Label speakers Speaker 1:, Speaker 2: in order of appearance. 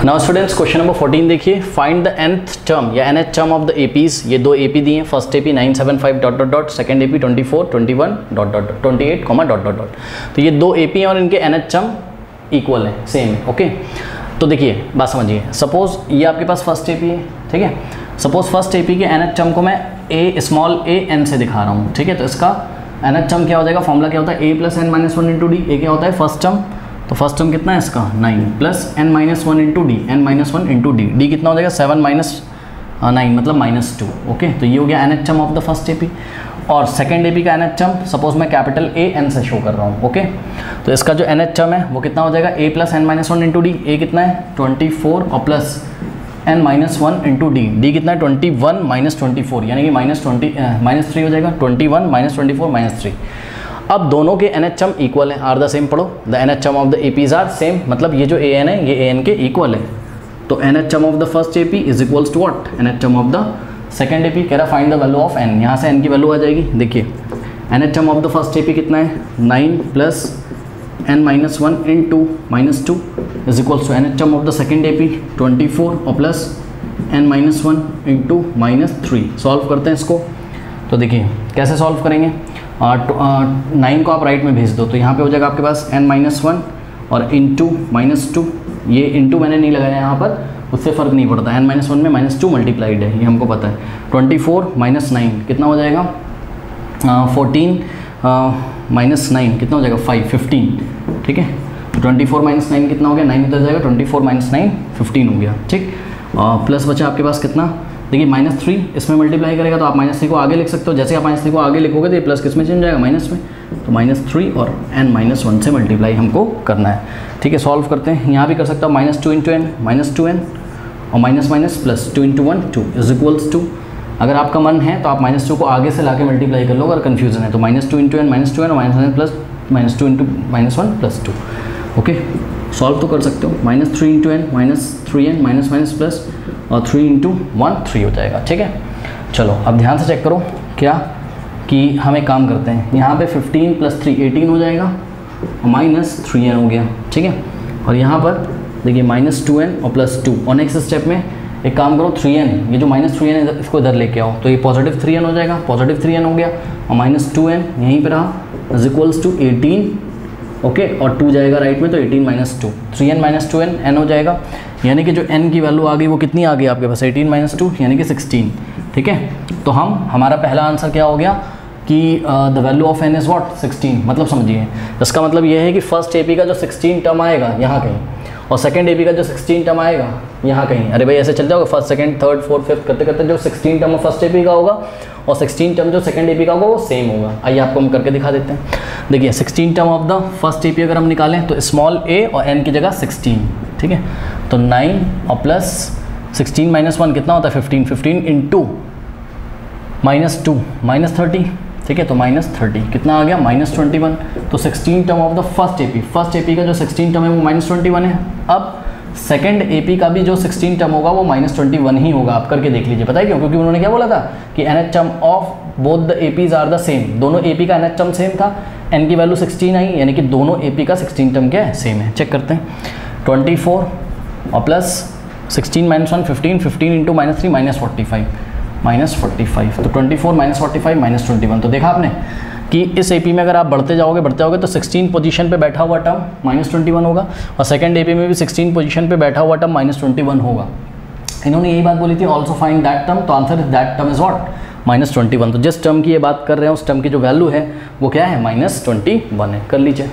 Speaker 1: Now students question number 14 देखिए, find the nth term या nth term of the APs. ये दो AP दिए हैं, first AP 975 dot dot dot, second AP 24 21 dot dot 28 comma dot dot dot. तो ये दो एपी हैं और इनके nth टर्म इक्वल है, सेम है। ओके, तो देखिए बात समझिए, सपोज ये आपके पास फर्स्ट एपी है, ठीक है। सपोज फर्स्ट एपी के nth टर्म को मैं ए स्मॉल ए एन से दिखा रहा हूँ, ठीक है। तो इसका nth टर्म क्या हो जाएगा, फॉर्मूला क्या होता है, A plus N minus one into D. A क्या होता है फर्स्ट टर्म, तो फर्स्ट टर्म कितना है इसका 9 plus N minus one into D, N minus one into D. D कितना हो जाएगा 7 माइनस 9 मतलब -2। ओके, तो ये हो गया nth term of the first AP. और सेकंड एपी का nth टर्म सपोज मैं कैपिटल ए एन से शो कर रहा हूँ। ओके, तो इसका जो nth टर्म है वो कितना हो जाएगा, A plus N minus one into D. A कितना है 24 और plus N minus one into D. D कितना है 21 माइनस 24 यानी कि -3 हो जाएगा। 21 माइनस 24 -3। अब दोनों के nth टर्म इक्वल है, आर द सेम पढ़ो, the nth term of the APs are same, मतलब ये जो ए एन है ये ए एन के इक्वल है। तो nth term of the first AP is equals to what, nth term of the second AP. कह रहा find the value of n, यहाँ से n की वैल्यू आ जाएगी। देखिए nth term of the first AP कितना है 9 plus n minus one into -2 is equals to nth term of the second AP 24 और plus n minus one into -3। Solve करते हैं इसको। तो देखिए कैसे सॉल्व करेंगे, 9 को आप राइट में भेज दो, तो यहाँ पे हो जाएगा आपके पास n माइनस वन और इंटू -2। ये इंटू मैंने नहीं लगाया यहाँ पर, उससे फ़र्क नहीं पड़ता, n माइनस वन में -2 मल्टीप्लाइड है, ये हमको पता है। 24 माइनस 9 कितना हो जाएगा 14 माइनस 9 कितना हो जाएगा 15, ठीक है। तो 24 माइनस 9 कितना हो गया, 9 उधर जाएगा, 24 माइनस 9 15 हो गया, ठीक। प्लस बचा आपके पास कितना, देखिए -3 इसमें मल्टीप्लाई करेगा तो आप -3 को आगे लिख सकते हो। जैसे आप -3 को आगे लिखोगे तो ये प्लस किस में चेंज जाएगा, माइनस में। तो -3 और n माइनस वन से मल्टीप्लाई हमको करना है, ठीक है। सॉल्व करते हैं, यहाँ भी कर सकता हूँ -2 इंटू n -2n और minus minus plus 2 into 1 2 is equals to. अगर आपका मन है तो आप -2 को आगे से ला के मल्टीप्लाई कर लो, अगर कन्फ्यूजन है तो -2 इंटू n -2n और minus plus -2 into -1 plus 2। Okay, solve तो कर सकते हो। -3 into n -3n minus plus और 3 इंटू 1 3 हो जाएगा, ठीक है। चलो अब ध्यान से चेक करो क्या, कि हम एक काम करते हैं, यहाँ पे 15 प्लस 3 18 हो जाएगा और -3n हो गया, ठीक है। और यहाँ पर देखिए -2n और प्लस 2 और नेक्स्ट स्टेप में एक काम करो 3n, ये जो -3n है इसको इधर लेके आओ, तो ये पॉजिटिव 3n हो जाएगा, पॉजिटिव 3n हो गया और -2n यहीं पर रहा इज इक्वल्स टू 18। ओके, और 2 जाएगा राइट में तो 18 minus 2, 3n minus 2n n हो जाएगा, यानी कि जो n की वैल्यू आ गई वो कितनी आ गई आपके पास 18 माइनस 2 यानी कि 16, ठीक है। तो हमारा पहला आंसर क्या हो गया कि the value of n is what 16। मतलब समझिए, इसका मतलब ये है कि फर्स्ट एपी का जो 16 टर्म आएगा यहाँ कहीं और सेकंड एपी का जो 16 टर्म आएगा यहाँ कहीं। अरे भाई ऐसे चल जाओगे, first second third fourth fifth करते करते जो 16 टर्म फर्स्ट एपी का होगा और 16 टर्म जो सेकंड एपी का होगा वो सेम होगा। आइए आपको हम करके दिखा देते हैं। देखिए 16 term of the first AP अगर हम निकालें तो स्मॉल a और n की जगह 16, ठीक है। तो 9 और प्लस 16 माइनस 1 कितना होता है 15, 15 इंटू -2 -30, ठीक है। तो -30 कितना आ गया -21। तो 16 term of the first AP का जो 16 टर्म है वो -21 है। अब सेकंड एपी का भी जो 16 टर्म होगा वो -21 ही होगा, आप करके देख लीजिए। पता है क्यों, क्योंकि उन्होंने क्या बोला था कि nth term of both the APs are the same. दोनों एपी का nth टर्म सेम था, n की वैल्यू 16 आई, यानी कि दोनों एपी का 16 टर्म क्या है सेम है। चेक करते हैं, 24 और प्लस 16 माइनस 1 15, 15 इंटू -3 -45 तो 24 -45 -21। तो देखा आपने कि इस एपी में अगर आप बढ़ते जाओगे तो 16 पोजीशन पे बैठा हुआ टर्म -21 होगा और सेकंड एपी में भी 16 पोजीशन पे बैठा हुआ टर्म -21 होगा। इन्होंने यही बात बोली थी, ऑल्सो फाइंड दैट टर्म, तो answer is that term is what -21। तो जिस टर्म की ये बात कर रहे हैं उस टर्म की जो वैल्यू है वो क्या है -21 है। कर लीजिए।